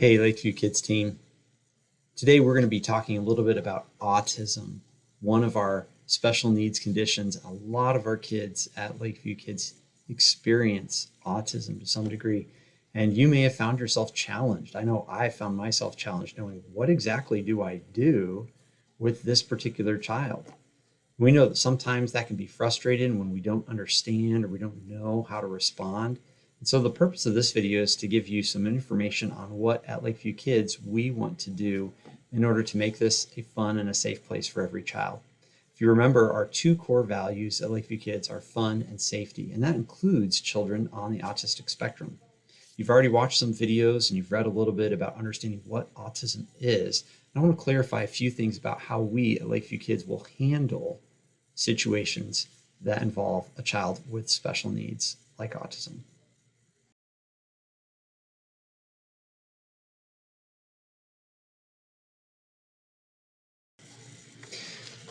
Hey, Lakeview Kids Team. Today we're going to be talking a little bit about autism, one of our special needs conditions. A lot of our kids at Lakeview Kids experience autism to some degree, and you may have found yourself challenged. I know I found myself challenged knowing what exactly do I do with this particular child. We know that sometimes that can be frustrating when we don't understand or we don't know how to respond. And so the purpose of this video is to give you some information on what at Lakeview Kids we want to do in order to make this a fun and a safe place for every child. If you remember, our two core values at Lakeview Kids are fun and safety, and that includes children on the autistic spectrum. You've already watched some videos and you've read a little bit about understanding what autism is. And I want to clarify a few things about how we at Lakeview Kids will handle situations that involve a child with special needs like autism.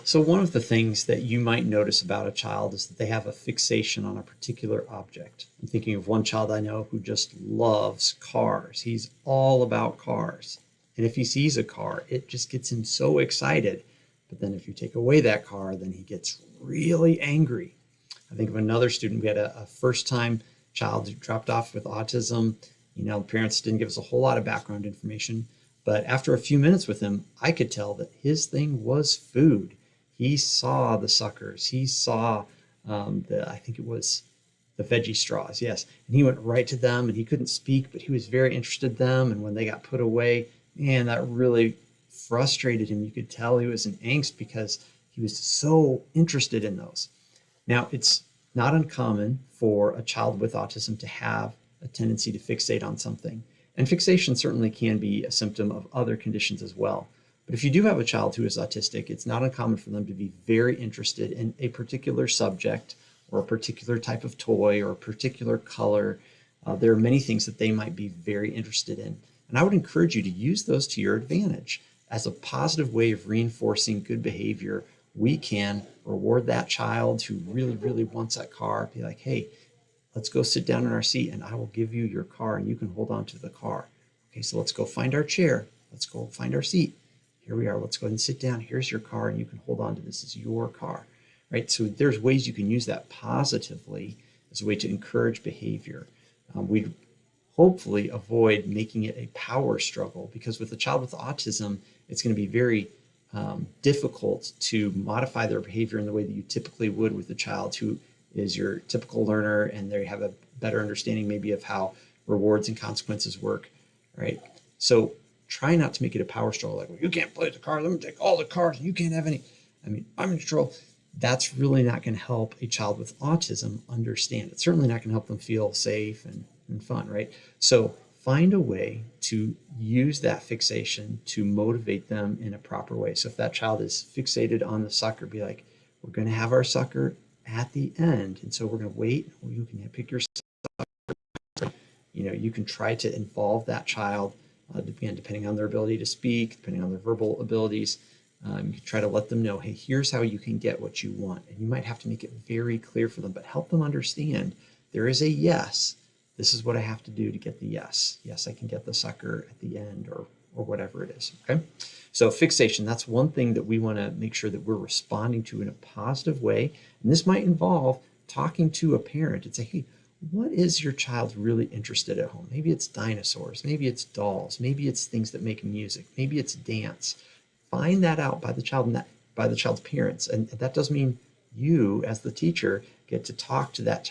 So one of the things that you might notice about a child is that they have a fixation on a particular object. I'm thinking of one child I know who just loves cars. He's all about cars. And if he sees a car, it just gets him so excited. But then if you take away that car, then he gets really angry. I think of another student. We had a first-time child who dropped off with autism. The parents didn't give us a whole lot of background information. But after a few minutes with him, I could tell that his thing was food. He saw the suckers. He saw I think it was the veggie straws, yes. And he went right to them, and he couldn't speak, but he was very interested in them. And when they got put away, man, that really frustrated him. You could tell he was in angst because he was so interested in those. Now, it's not uncommon for a child with autism to have a tendency to fixate on something. And fixation certainly can be a symptom of other conditions as well. But if you do have a child who is autistic, it's not uncommon for them to be very interested in a particular subject or a particular type of toy or a particular color. There are many things that they might be very interested in. And I would encourage you to use those to your advantage. As a positive way of reinforcing good behavior, we can reward that child who really, really wants that car. Be like, hey, let's go sit down in our seat and I will give you your car and you can hold on to the car. Okay, so let's go find our chair. Let's go find our seat. Here we are. Let's go ahead and sit down. Here's your car and you can hold on to this. This is your car, right? So there's ways you can use that positively as a way to encourage behavior. We hopefully avoid making it a power struggle, because with a child with autism, it's going to be very difficult to modify their behavior in the way that you typically would with a child who is your typical learner and they have a better understanding maybe of how rewards and consequences work, right? So try not to make it a power struggle, like, well, you can't play the car, let me take all the cars and you can't have any. I mean, I'm in control. That's really not going to help a child with autism understand. It's certainly not going to help them feel safe and fun, right? So find a way to use that fixation to motivate them in a proper way. So if that child is fixated on the sucker, be like, we're going to have our sucker at the end. And so we're going to wait. You can pick your sucker. You can try to involve that child, again, depending on their ability to speak, depending on their verbal abilities. You can try to let them know, hey, here's how you can get what you want. And you might have to make it very clear for them, but help them understand there is a yes. This is what I have to do to get the yes. Yes, I can get the sucker at the end or whatever it is, okay? So fixation, that's one thing that we want to make sure that we're responding to in a positive way. And this might involve talking to a parent and say, hey, what is your child really interested at home? Maybe it's dinosaurs, maybe it's dolls, maybe it's things that make music, maybe it's dance. Find that out by the child and by the child's parents. And that does mean you, as the teacher, get to talk to that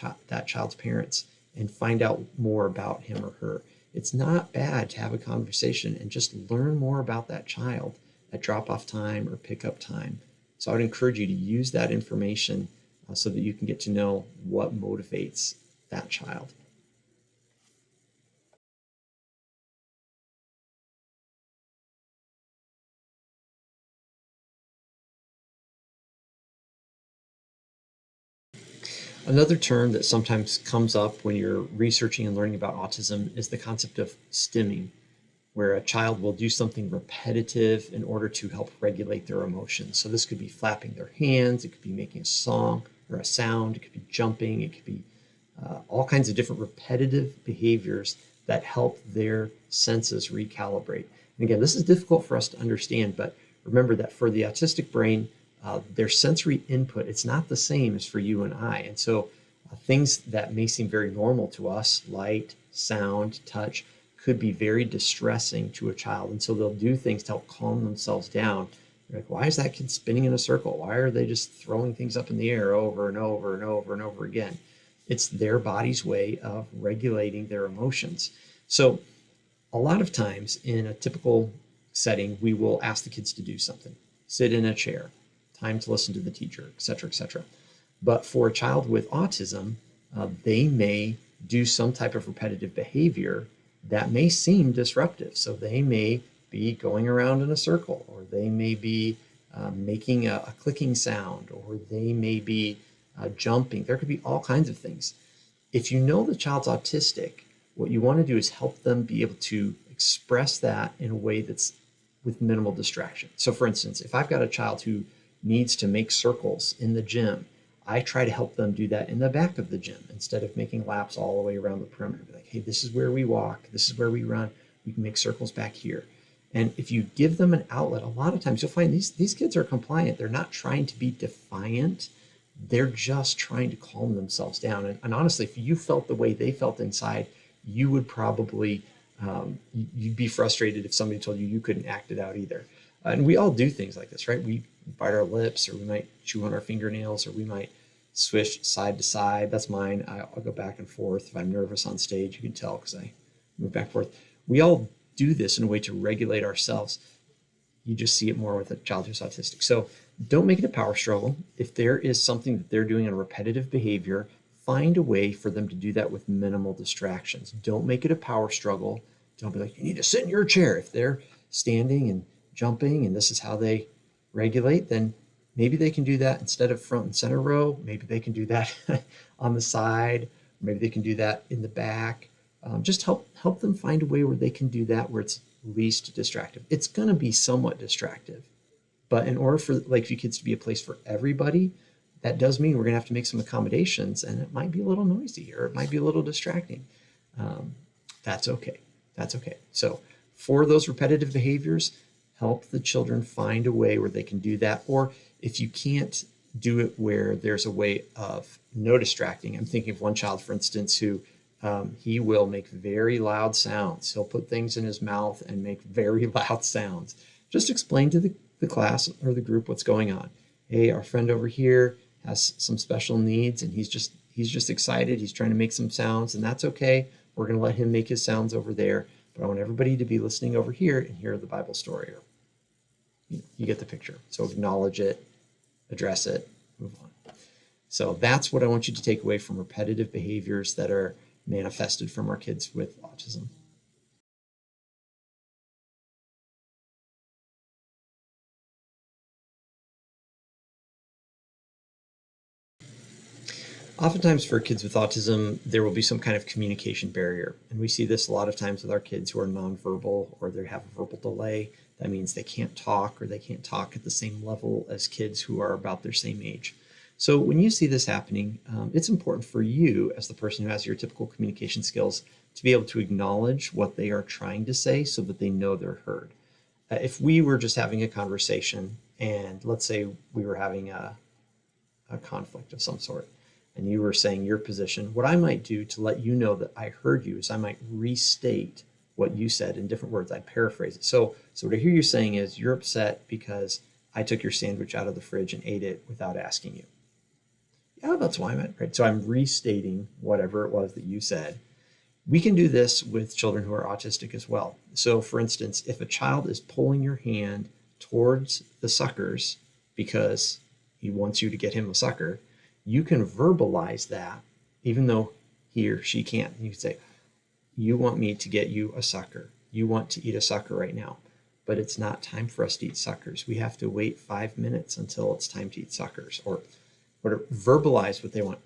child's parents and find out more about him or her. It's not bad to have a conversation and just learn more about that child at drop-off time or pickup time. So I would encourage you to use that information so that you can get to know what motivates that child. Another term that sometimes comes up when you're researching and learning about autism is the concept of stimming, where a child will do something repetitive in order to help regulate their emotions. So this could be flapping their hands, it could be making a song or a sound, it could be jumping, it could be all kinds of different repetitive behaviors that help their senses recalibrate. And again, this is difficult for us to understand, but remember that for the autistic brain, their sensory input, it's not the same as for you and I. And so things that may seem very normal to us, light, sound, touch, could be very distressing to a child. And so they'll do things to help calm themselves down. You're like, why is that kid spinning in a circle? Why are they just throwing things up in the air over and over and over and over again? It's their body's way of regulating their emotions. So a lot of times in a typical setting, we will ask the kids to do something, sit in a chair, time to listen to the teacher, et cetera, et cetera. But for a child with autism, they may do some type of repetitive behavior that may seem disruptive. So they may be going around in a circle, or they may be making a clicking sound, or they may be jumping. There could be all kinds of things. If you know the child's autistic, what you want to do is help them be able to express that in a way that's with minimal distraction. So for instance, if I've got a child who needs to make circles in the gym, I try to help them do that in the back of the gym instead of making laps all the way around the perimeter. Be like, hey, this is where we walk. This is where we run. We can make circles back here. And if you give them an outlet, a lot of times you'll find these kids are compliant. They're not trying to be defiant. They're just trying to calm themselves down. And honestly, if you felt the way they felt inside, you would probably, you'd be frustrated if somebody told you you couldn't act it out either. And we all do things like this, right? We bite our lips, or we might chew on our fingernails, or we might swish side to side. That's mine. I'll go back and forth. If I'm nervous on stage, you can tell because I move back and forth. We all do this in a way to regulate ourselves. You just see it more with a child who's autistic. So don't make it a power struggle. If there is something that they're doing in a repetitive behavior, find a way for them to do that with minimal distractions. Don't make it a power struggle. Don't be like, you need to sit in your chair. If they're standing and jumping and this is how they regulate, then maybe they can do that instead of front and center row. Maybe they can do that on the side. Maybe they can do that in the back. Just help them find a way where they can do that where it's least distractive. It's going to be somewhat distractive, but in order for Lakeview Kids to be a place for everybody, that does mean we're going to have to make some accommodations, and it might be a little noisy or it might be a little distracting. That's okay. That's okay. So for those repetitive behaviors, help the children find a way where they can do that. Or if you can't do it where there's a way of no distracting, I'm thinking of one child, for instance, who he will make very loud sounds. He'll put things in his mouth and make very loud sounds. Just explain to the class or the group what's going on. Hey, our friend over here has some special needs, and he's just excited. He's trying to make some sounds, and that's okay. We're going to let him make his sounds over there, but I want everybody to be listening over here and hear the Bible story. Or you get the picture. So acknowledge it, address it, move on. So that's what I want you to take away from repetitive behaviors that are manifested from our kids with autism. Oftentimes for kids with autism, there will be some kind of communication barrier. And we see this a lot of times with our kids who are nonverbal or they have a verbal delay. That means they can't talk, or they can't talk at the same level as kids who are about their same age. So when you see this happening, it's important for you as the person who has your typical communication skills to be able to acknowledge what they are trying to say so that they know they're heard. If we were just having a conversation, and let's say we were having a conflict of some sort, and you were saying your position, what I might do to let you know that I heard you is I might restate what you said in different words. I'd paraphrase it. So what I hear you saying is you're upset because I took your sandwich out of the fridge and ate it without asking you. Yeah, that's why I meant, right? So I'm restating whatever it was that you said. We can do this with children who are autistic as well. So for instance, if a child is pulling your hand towards the suckers because he wants you to get him a sucker, you can verbalize that even though he or she can't. You can say, you want me to get you a sucker. You want to eat a sucker right now, but it's not time for us to eat suckers. We have to wait 5 minutes until it's time to eat suckers, or verbalize what they want.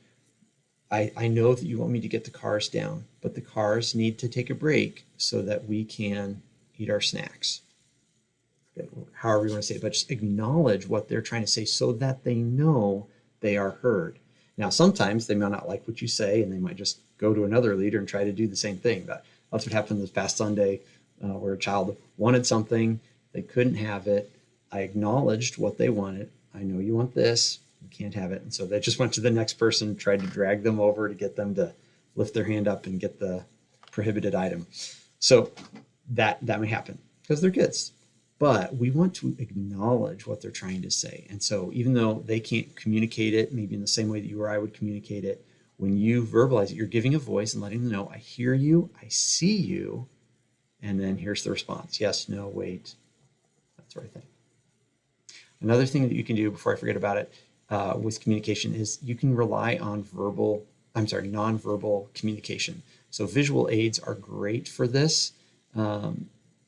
I know that you want me to get the cars down, but the cars need to take a break so that we can eat our snacks. However you want to say it, but just acknowledge what they're trying to say so that they know they are heard. Now, sometimes they may not like what you say, and they might just go to another leader and try to do the same thing. But That's what happened this past Sunday, where a child wanted something, they couldn't have it. I acknowledged what they wanted. I know you want this, you can't have it. And so they just went to the next person, tried to drag them over to get them to lift their hand up and get the prohibited item. So that may happen because they're kids. But we want to acknowledge what they're trying to say. And so even though they can't communicate it, maybe in the same way that you or I would communicate it, when you verbalize it, you're giving a voice and letting them know, I hear you, I see you, and then here's the response. Yes, no, wait, that sort of thing. Another thing that you can do before I forget about it with communication is you can rely on nonverbal communication. So visual aids are great for this.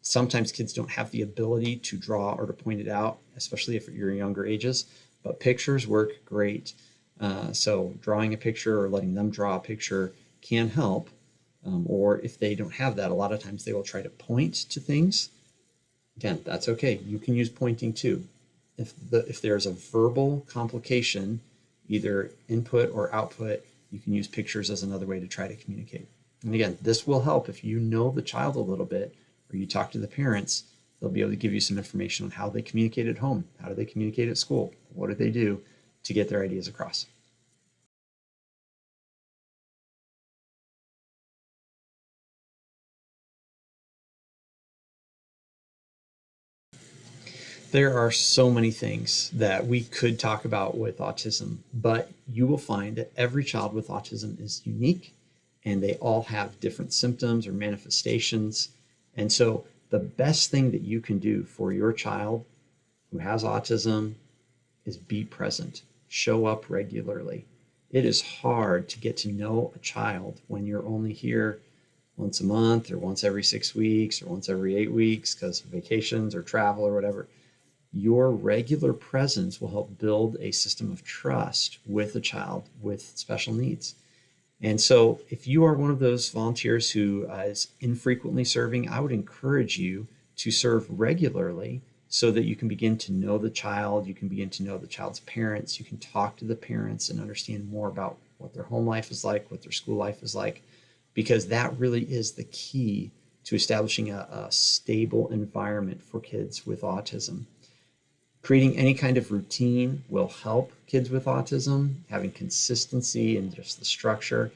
Sometimes kids don't have the ability to draw or to point it out, especially if you're younger ages, but pictures work great. So drawing a picture or letting them draw a picture can help. Or if they don't have that, a lot of times they will try to point to things. Again, that's okay. You can use pointing too. If there's a verbal complication, either input or output, you can use pictures as another way to try to communicate. And again, this will help if you know the child a little bit or you talk to the parents. They'll be able to give you some information on how they communicate at home. How do they communicate at school? What do they do to get their ideas across? There are so many things that we could talk about with autism, but you will find that every child with autism is unique and they all have different symptoms or manifestations. And so the best thing that you can do for your child who has autism is be present, show up regularly. It is hard to get to know a child when you're only here once a month or once every 6 weeks or once every 8 weeks because of vacations or travel or whatever. Your regular presence will help build a system of trust with a child with special needs. And so if you are one of those volunteers who is infrequently serving, I would encourage you to serve regularly so that you can begin to know the child, you can begin to know the child's parents, you can talk to the parents and understand more about what their home life is like, what their school life is like, because that really is the key to establishing a stable environment for kids with autism. Creating any kind of routine will help kids with autism, having consistency and just the structure,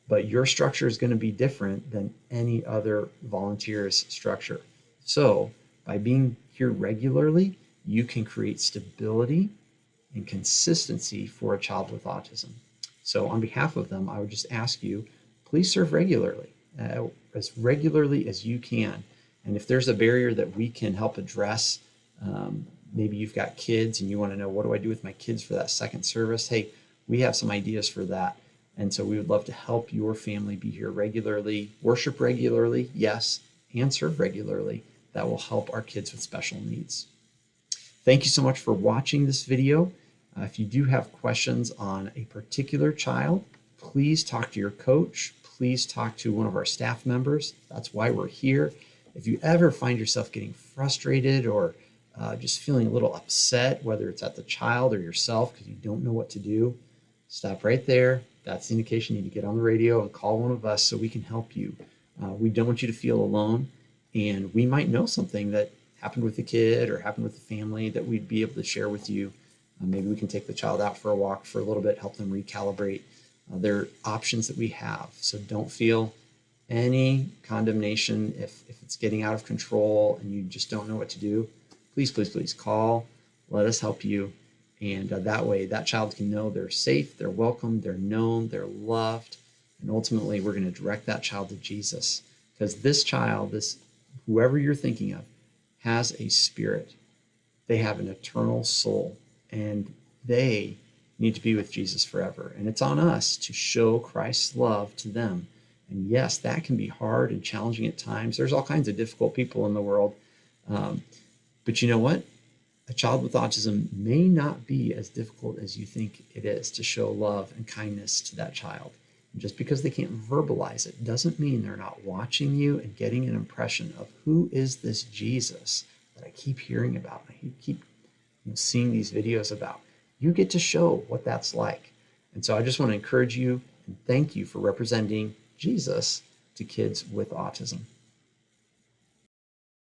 but your structure is going to be different than any other volunteer's structure. So by being here regularly, you can create stability and consistency for a child with autism. So on behalf of them, I would just ask you, please serve regularly, as regularly as you can. And if there's a barrier that we can help address, maybe you've got kids and you want to know, what do I do with my kids for that second service? Hey, we have some ideas for that. And so we would love to help your family be here regularly, worship regularly, yes, and serve regularly. That will help our kids with special needs. Thank you so much for watching this video. If you do have questions on a particular child, please talk to your coach. Please talk to one of our staff members. That's why we're here. If you ever find yourself getting frustrated or just feeling a little upset, whether it's at the child or yourself because you don't know what to do, stop right there. That's the indication you need to get on the radio and call one of us so we can help you. We don't want you to feel alone, and we might know something that happened with the kid or happened with the family that we'd be able to share with you. Maybe we can take the child out for a walk for a little bit, help them recalibrate. There are options that we have, so don't feel any condemnation if it's getting out of control and you just don't know what to do. Please, please, please call. Let us help you. And that way, that child can know they're safe, they're welcome, they're known, they're loved. And ultimately, we're going to direct that child to Jesus. Because this child, whoever you're thinking of, has a spirit. They have an eternal soul. And they need to be with Jesus forever. And it's on us to show Christ's love to them. And yes, that can be hard and challenging at times. There's all kinds of difficult people in the world. But you know what? A child with autism may not be as difficult as you think it is to show love and kindness to that child. And just because they can't verbalize it doesn't mean they're not watching you and getting an impression of who is this Jesus that I keep hearing about, I keep seeing these videos about. You get to show what that's like. And so I just want to encourage you and thank you for representing Jesus to kids with autism.